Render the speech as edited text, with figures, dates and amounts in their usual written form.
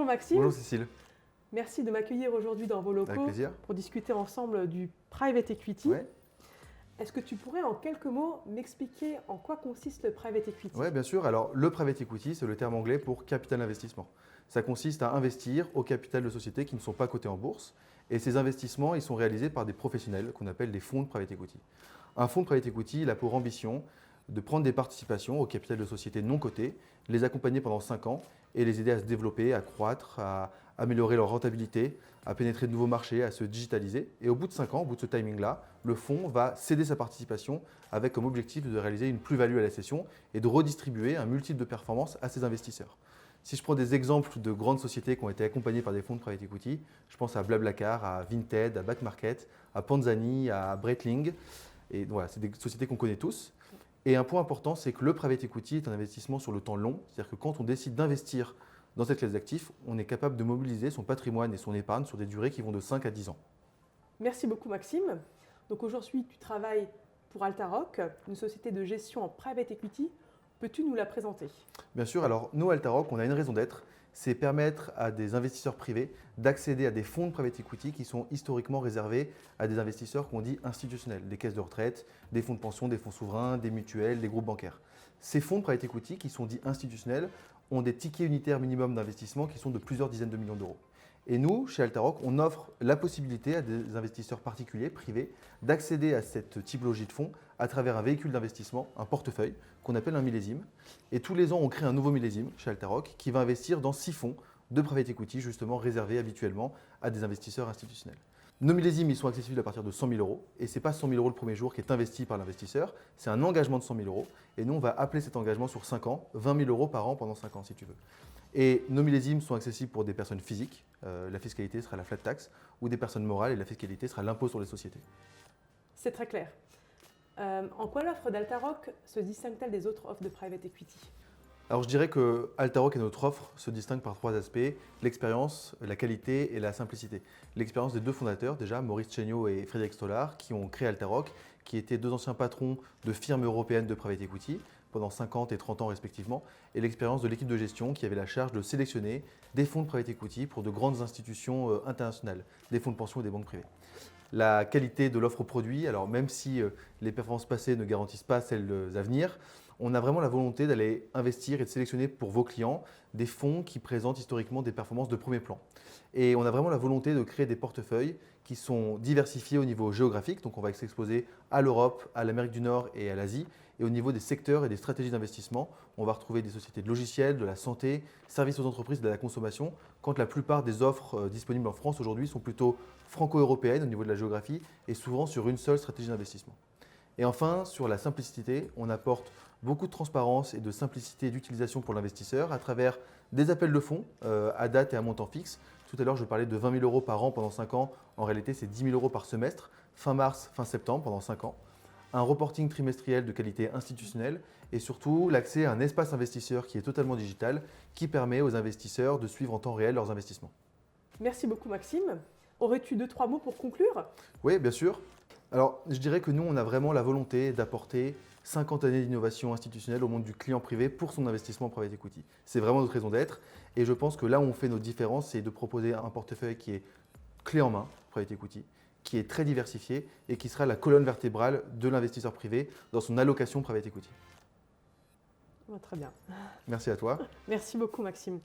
Maxime. Bonjour Cécile. Merci de m'accueillir aujourd'hui dans vos Avec locaux plaisir. pour discuter ensemble du private equity. Ouais. Est-ce que tu pourrais en quelques mots m'expliquer en quoi consiste le private equity? Oui, bien sûr. Alors, le private equity, c'est le terme anglais pour capital investissement. Ça consiste à investir au capital de sociétés qui ne sont pas cotées en bourse. Et ces investissements, ils sont réalisés par des professionnels qu'on appelle des fonds de private equity. Un fonds de private equity, il a pour ambition de prendre des participations au capital de sociétés non cotées, les accompagner pendant 5 ans et les aider à se développer, à croître, à améliorer leur rentabilité, à pénétrer de nouveaux marchés, à se digitaliser. Et au bout de 5 ans, au bout de ce timing-là, le fonds va céder sa participation avec comme objectif de réaliser une plus-value à la cession et de redistribuer un multiple de performances à ses investisseurs. Si je prends des exemples de grandes sociétés qui ont été accompagnées par des fonds de private equity, je pense à BlaBlaCar, à Vinted, à Backmarket, à Panzani, à Breitling. Et voilà, c'est des sociétés qu'on connaît tous. Et un point important, c'est que le private equity est un investissement sur le temps long. C'est-à-dire que quand on décide d'investir dans cette classe d'actifs, on est capable de mobiliser son patrimoine et son épargne sur des durées qui vont de 5 à 10 ans. Merci beaucoup Maxime. Donc aujourd'hui, tu travailles pour Altaroc, une société de gestion en private equity. Peux-tu nous la présenter? Bien sûr, alors nous, Altaroc, on a une raison d'être, c'est permettre à des investisseurs privés d'accéder à des fonds de private equity qui sont historiquement réservés à des investisseurs qu'on dit institutionnels, des caisses de retraite, des fonds de pension, des fonds souverains, des mutuelles, des groupes bancaires. Ces fonds de private equity qui sont dits institutionnels ont des tickets unitaires minimum d'investissement qui sont de plusieurs dizaines de millions d'euros. Et nous, chez Altaroc, on offre la possibilité à des investisseurs particuliers, privés, d'accéder à cette typologie de fonds à travers un véhicule d'investissement, un portefeuille, qu'on appelle un millésime. Et tous les ans, on crée un nouveau millésime chez Altaroc qui va investir dans 6 fonds de private equity, justement réservés habituellement à des investisseurs institutionnels. Nos millésimes, ils sont accessibles à partir de 100 000 euros. Et ce n'est pas 100 000 euros le premier jour qui est investi par l'investisseur, c'est un engagement de 100 000 euros. Et nous, on va appeler cet engagement sur 5 ans, 20 000 euros par an pendant 5 ans, si tu veux. Et nos millésimes sont accessibles pour des personnes physiques, la fiscalité sera la flat tax, ou des personnes morales et la fiscalité sera l'impôt sur les sociétés. C'est très clair. En quoi l'offre d'Altaroc se distingue-t-elle des autres offres de private equity? Alors je dirais que Altaroc et notre offre se distinguent par 3 aspects, l'expérience, la qualité et la simplicité. L'expérience des 2 fondateurs, déjà Maurice Chéniaud et Frédéric Stollard, qui ont créé Altaroc, qui étaient 2 anciens patrons de firmes européennes de private equity pendant 50 et 30 ans respectivement, et l'expérience de l'équipe de gestion qui avait la charge de sélectionner des fonds de private equity pour de grandes institutions internationales, des fonds de pension et des banques privées. La qualité de l'offre produit, alors même si les performances passées ne garantissent pas celles à venir, on a vraiment la volonté d'aller investir et de sélectionner pour vos clients des fonds qui présentent historiquement des performances de premier plan. Et on a vraiment la volonté de créer des portefeuilles qui sont diversifiés au niveau géographique, donc on va s'exposer à l'Europe, à l'Amérique du Nord et à l'Asie. Et au niveau des secteurs et des stratégies d'investissement, on va retrouver des sociétés de logiciels, de la santé, services aux entreprises, de la consommation, quand la plupart des offres disponibles en France aujourd'hui sont plutôt franco-européennes au niveau de la géographie et souvent sur une seule stratégie d'investissement. Et enfin, sur la simplicité, on apporte beaucoup de transparence et de simplicité d'utilisation pour l'investisseur à travers des appels de fonds à date et à montant fixe. Tout à l'heure, je parlais de 20 000 euros par an pendant 5 ans. En réalité, c'est 10 000 euros par semestre, fin mars, fin septembre, pendant 5 ans. Un reporting trimestriel de qualité institutionnelle et surtout l'accès à un espace investisseur qui est totalement digital, qui permet aux investisseurs de suivre en temps réel leurs investissements. Merci beaucoup Maxime. Aurais-tu 2-3 mots pour conclure? Oui, bien sûr. Alors, je dirais que nous, on a vraiment la volonté d'apporter 50 années d'innovation institutionnelle au monde du client privé pour son investissement en private equity. C'est vraiment notre raison d'être. Et je pense que là où on fait nos différences, c'est de proposer un portefeuille qui est clé en main, private equity, qui est très diversifié et qui sera la colonne vertébrale de l'investisseur privé dans son allocation private equity. Très bien. Merci à toi. Merci beaucoup Maxime.